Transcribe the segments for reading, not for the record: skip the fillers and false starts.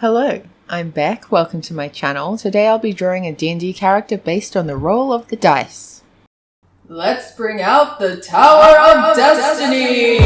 Hello, I'm Beck. Welcome to my channel. Today I'll be drawing a D&D character based on the roll of the dice. Let's bring out the Tower of Destiny!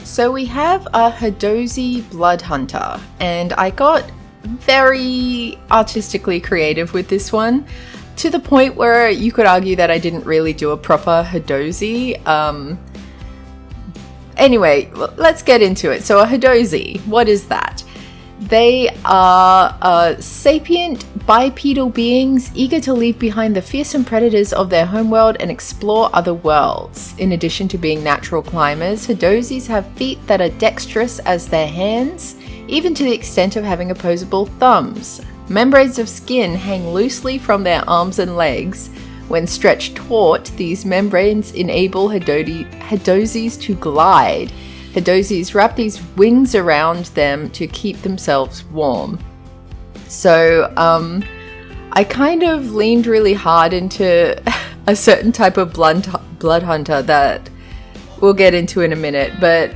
So we have a Hadozee Blood Hunter, and I got very artistically creative with this one, to the point where you could argue that I didn't really do a proper Hadozee. Anyway, let's get into it. So a Hadozee, what is that? They are sapient bipedal beings eager to leave behind the fearsome predators of their homeworld and explore other worlds. In addition to being natural climbers, Hadozees have feet that are dexterous as their hands, even to the extent of having opposable thumbs. Membranes of skin hang loosely from their arms and legs. When stretched taut, these membranes enable Hadozees to glide. Hadozees wrap these wings around them to keep themselves warm. So I kind of leaned really hard into a certain type of blood hunter that we'll get into in a minute. But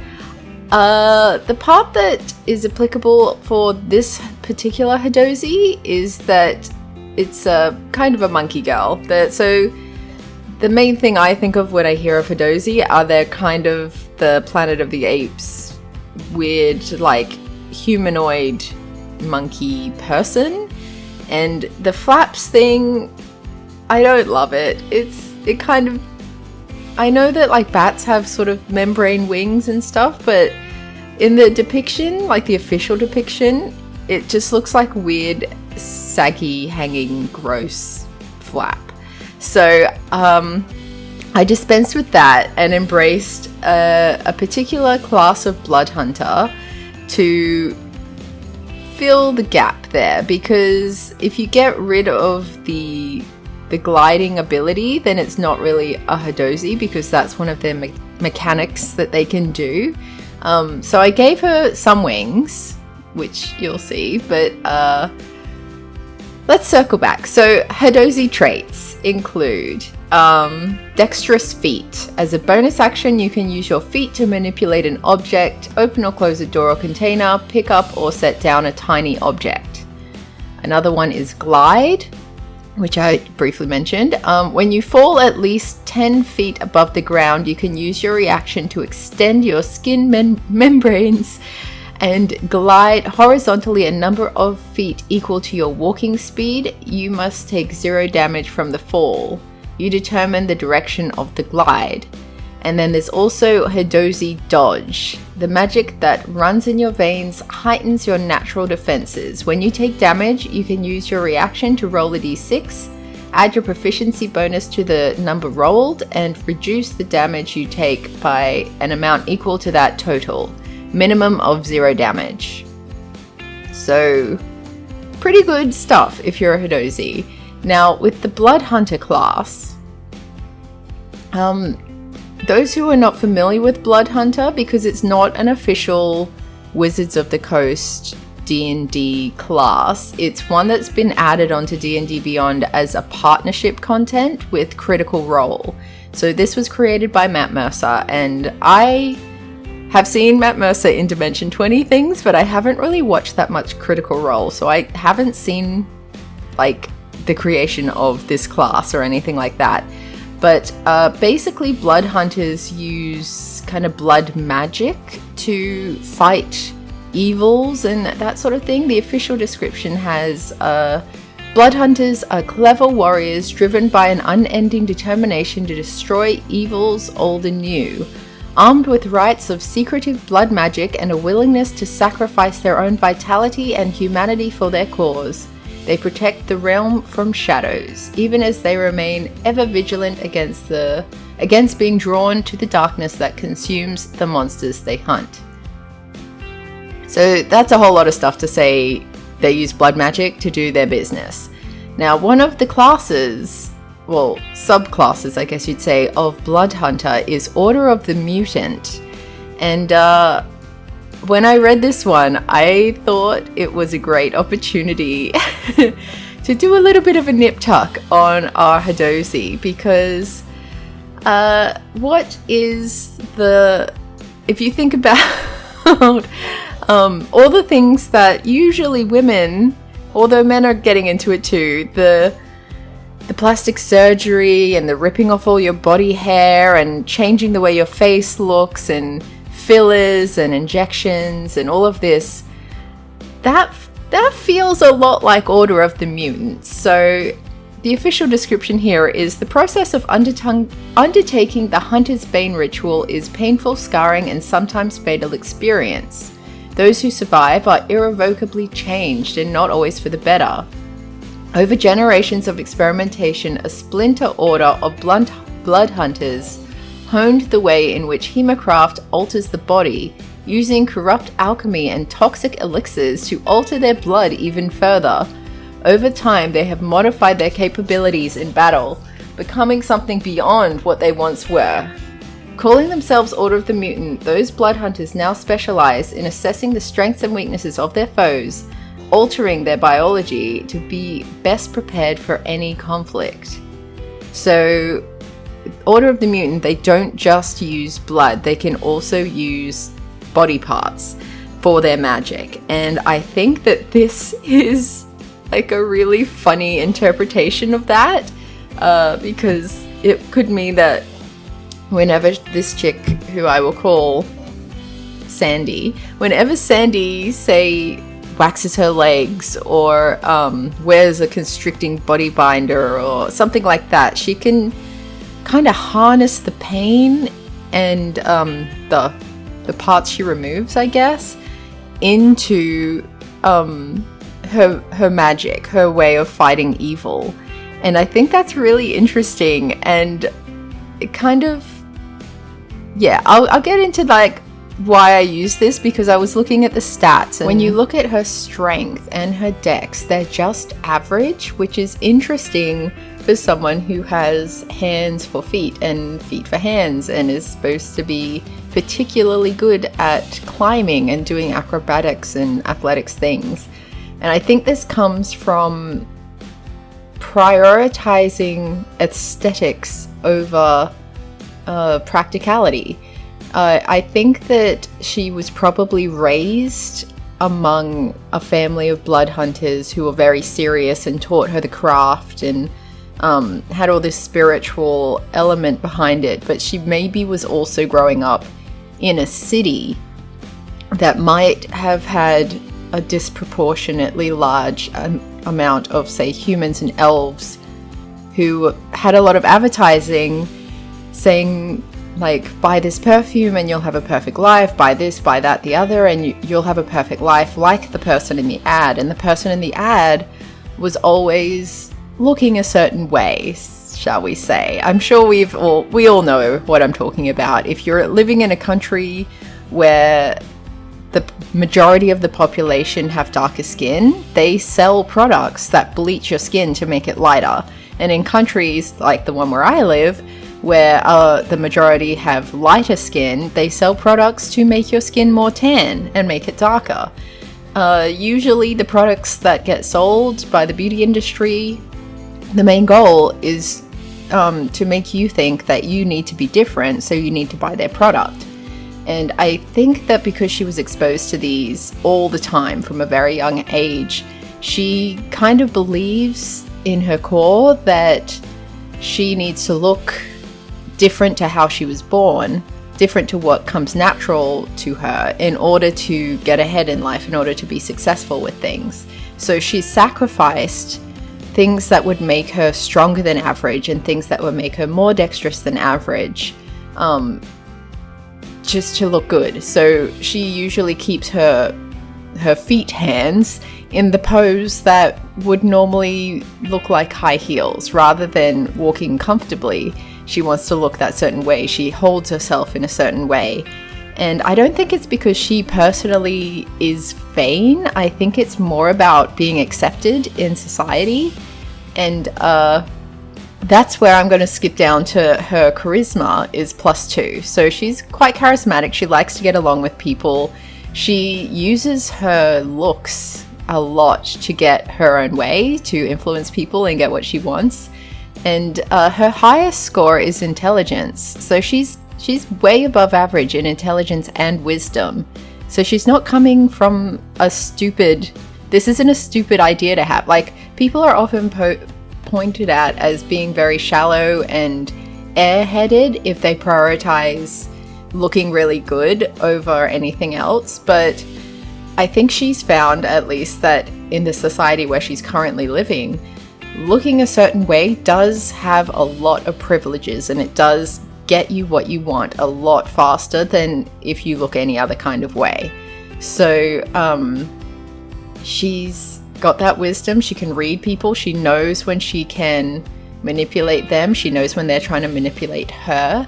the part that is applicable for this particular Hadozee is that it's a kind of a monkey girl. So the main thing I think of when I hear of Hadozee are they're kind of the Planet of the Apes, weird, like, humanoid monkey person. And the flaps thing, I don't love it. It kind of, I know that like bats have sort of membrane wings and stuff, but in the depiction, like the official depiction, it just looks like weird, saggy, hanging, gross flap. So I dispensed with that and embraced a particular class of blood hunter to fill the gap there, because if you get rid of the gliding ability, then it's not really a Hadozee, because that's one of their mechanics that they can do. So I gave her some wings, which you'll see, but let's circle back. So Hadozee traits include dexterous feet. As a bonus action, you can use your feet to manipulate an object, open or close a door or container, pick up or set down a tiny object. Another one is glide, which I briefly mentioned. When you fall at least 10 feet above the ground, you can use your reaction to extend your skin membranes and glide horizontally a number of feet equal to your walking speed. You must take 0 damage from the fall. You determine the direction of the glide. And then there's also Hadozee Dodge. The magic that runs in your veins heightens your natural defenses. When you take damage, you can use your reaction to roll a d6, add your proficiency bonus to the number rolled, and reduce the damage you take by an amount equal to that total. Minimum of 0 damage. So pretty good stuff if you're a Hadozee. Now with the Blood Hunter class, those who are not familiar with Blood Hunter, because it's not an official Wizards of the Coast D&D class, it's one that's been added onto D&D Beyond as a partnership content with Critical Role. So this was created by Matt Mercer, and I have seen Matt Mercer in Dimension 20 things, but I haven't really watched that much Critical Role, so I haven't seen like the creation of this class or anything like that. But basically Blood Hunters use kind of blood magic to fight evils and that sort of thing. The official description has Blood Hunters are clever warriors driven by an unending determination to destroy evils old and new. Armed with rites of secretive blood magic and a willingness to sacrifice their own vitality and humanity for their cause, they protect the realm from shadows, even as they remain ever vigilant against being drawn to the darkness that consumes the monsters they hunt. So that's a whole lot of stuff to say they use blood magic to do their business. Now, one of the classes well, subclasses, I guess you'd say, of Blood Hunter is Order of the Mutant. And when I read this one, I thought it was a great opportunity to do a little bit of a nip tuck on our Hadozee, because what is if you think about all the things that usually women, although men are getting into it too, the plastic surgery and the ripping off all your body hair and changing the way your face looks and fillers and injections and all of this, that feels a lot like Order of the Mutant. So the official description here is the process of undertaking the Hunter's Bane ritual is painful, scarring, and sometimes fatal experience. Those who survive are irrevocably changed and not always for the better. Over generations of experimentation, a splinter order of blood hunters honed the way in which Hemocraft alters the body, using corrupt alchemy and toxic elixirs to alter their blood even further. Over time, they have modified their capabilities in battle, becoming something beyond what they once were. Calling themselves Order of the Mutant, those blood hunters now specialize in assessing the strengths and weaknesses of their foes, altering their biology to be best prepared for any conflict. So, Order of the Mutant, they don't just use blood, they can also use body parts for their magic. And I think that this is like a really funny interpretation of that, because it could mean that whenever this chick, who I will call Sandy, whenever Sandy, say, waxes her legs or wears a constricting body binder or something like that, she can kind of harness the pain and the parts she removes, I guess, into her magic, her way of fighting evil. And I think that's really interesting, and it kind of, yeah, I'll get into like why I use this, because I was looking at the stats, and when you look at her strength and her dex, they're just average, which is interesting for someone who has hands for feet and feet for hands and is supposed to be particularly good at climbing and doing acrobatics and athletics things. And I think this comes from prioritizing aesthetics over practicality. I think that she was probably raised among a family of blood hunters who were very serious and taught her the craft and had all this spiritual element behind it. But she maybe was also growing up in a city that might have had a disproportionately large amount of, say, humans and elves who had a lot of advertising saying, like, buy this perfume and you'll have a perfect life, buy this, buy that, the other, and you'll have a perfect life, like the person in the ad. And the person in the ad was always looking a certain way, shall we say. I'm sure we all know what I'm talking about. If you're living in a country where the majority of the population have darker skin, they sell products that bleach your skin to make it lighter. And in countries like the one where I live, where the majority have lighter skin, they sell products to make your skin more tan and make it darker. Usually the products that get sold by the beauty industry, the main goal is to make you think that you need to be different, so you need to buy their product. And I think that because she was exposed to these all the time from a very young age, she kind of believes in her core that she needs to look different to how she was born, different to what comes natural to her, in order to get ahead in life, in order to be successful with things. So she's sacrificed things that would make her stronger than average and things that would make her more dexterous than average, just to look good. So she usually keeps her feet hands in the pose that would normally look like high heels. Rather than walking comfortably, she wants to look that certain way. She holds herself in a certain way. And I don't think it's because she personally is vain. I think it's more about being accepted in society. And that's where I'm going to skip down to her charisma is +2. So she's quite charismatic. She likes to get along with people. She uses her looks a lot to get her own way, to influence people and get what she wants. And her highest score is intelligence. So she's way above average in intelligence and wisdom. So she's not coming from this isn't a stupid idea to have. Like, people are often pointed at as being very shallow and airheaded if they prioritize looking really good over anything else. But I think she's found, at least, that in the society where she's currently living, looking a certain way does have a lot of privileges, and it does get you what you want a lot faster than if you look any other kind of way. So she's got that wisdom. She can read people. She knows when she can manipulate them. She knows when they're trying to manipulate her.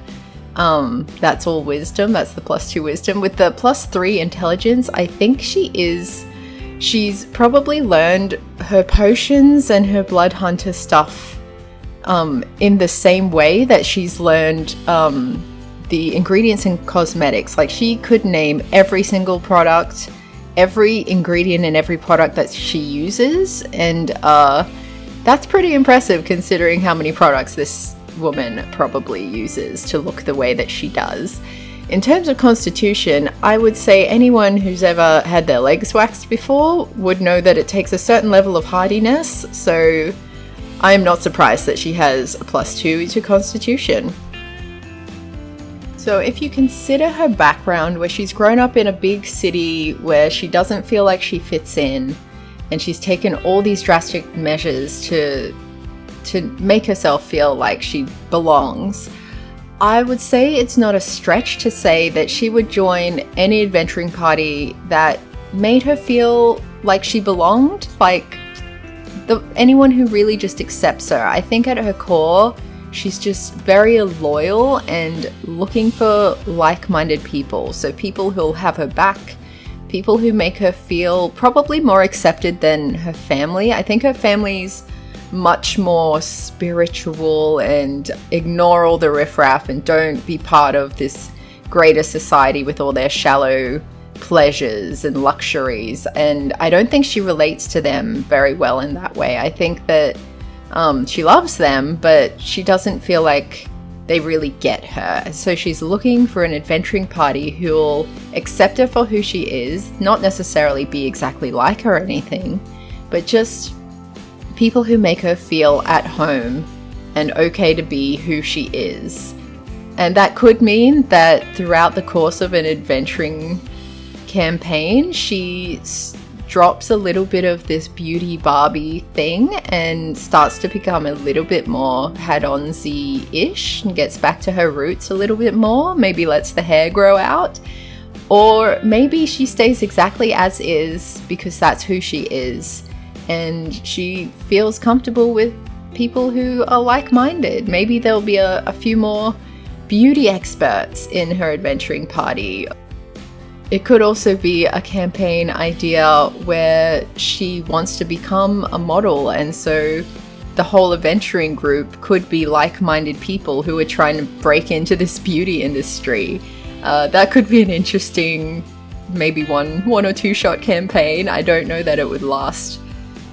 That's all wisdom. That's the +2 wisdom. With the +3 intelligence, I think she's probably learned her potions and her blood hunter stuff in the same way that she's learned the ingredients in cosmetics. Like, she could name every single product, every ingredient in every product that she uses, and that's pretty impressive considering how many products this woman probably uses to look the way that she does. In terms of constitution, I would say anyone who's ever had their legs waxed before would know that it takes a certain level of hardiness, so I'm not surprised that she has a +2 to constitution. So if you consider her background, where she's grown up in a big city where she doesn't feel like she fits in, and she's taken all these drastic measures to make herself feel like she belongs, I would say it's not a stretch to say that she would join any adventuring party that made her feel like she belonged, like anyone who really just accepts her. I think at her core, she's just very loyal and looking for like-minded people. So people who'll have her back, people who make her feel probably more accepted than her family. I think her family's much more spiritual and ignore all the riffraff and don't be part of this greater society with all their shallow pleasures and luxuries. And I don't think she relates to them very well in that way. I think that she loves them, but she doesn't feel like they really get her. So she's looking for an adventuring party who'll accept her for who she is, not necessarily be exactly like her or anything, but just people who make her feel at home and okay to be who she is. And that could mean that throughout the course of an adventuring campaign, she drops a little bit of this beauty Barbie thing and starts to become a little bit more Hadozee-ish and gets back to her roots a little bit more, maybe lets the hair grow out. Or maybe she stays exactly as is because that's who she is, and she feels comfortable with people who are like-minded. Maybe there'll be a few more beauty experts in her adventuring party. It could also be a campaign idea where she wants to become a model, and so the whole adventuring group could be like-minded people who are trying to break into this beauty industry. That could be an interesting, maybe one or two shot campaign. I don't know that it would last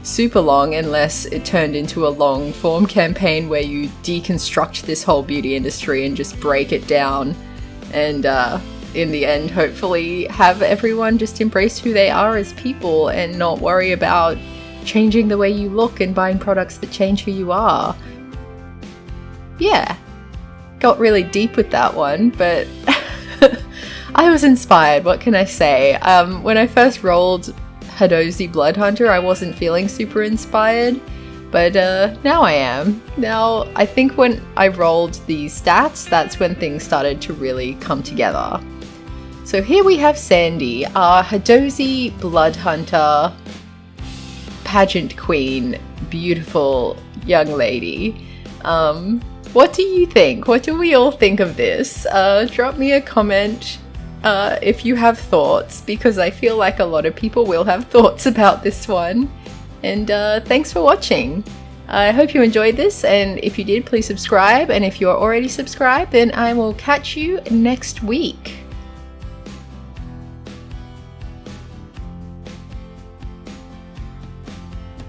super long unless it turned into a long form campaign where you deconstruct this whole beauty industry and just break it down, and in the end hopefully have everyone just embrace who they are as people and not worry about changing the way you look and buying products that change who you are. Yeah, got really deep with that one, but I was inspired, what can I say? When I first rolled Hadozee Blood Hunter, I wasn't feeling super inspired, but now I am. Now, I think when I rolled these stats, that's when things started to really come together. So here we have Sandy, our Hadozee Blood Hunter pageant queen, beautiful young lady. What do you think? What do we all think of this? Drop me a comment if you have thoughts, because I feel like a lot of people will have thoughts about this one. And thanks for watching. I hope you enjoyed this, and if you did, please subscribe, and if you're already subscribed, then I will catch you next week.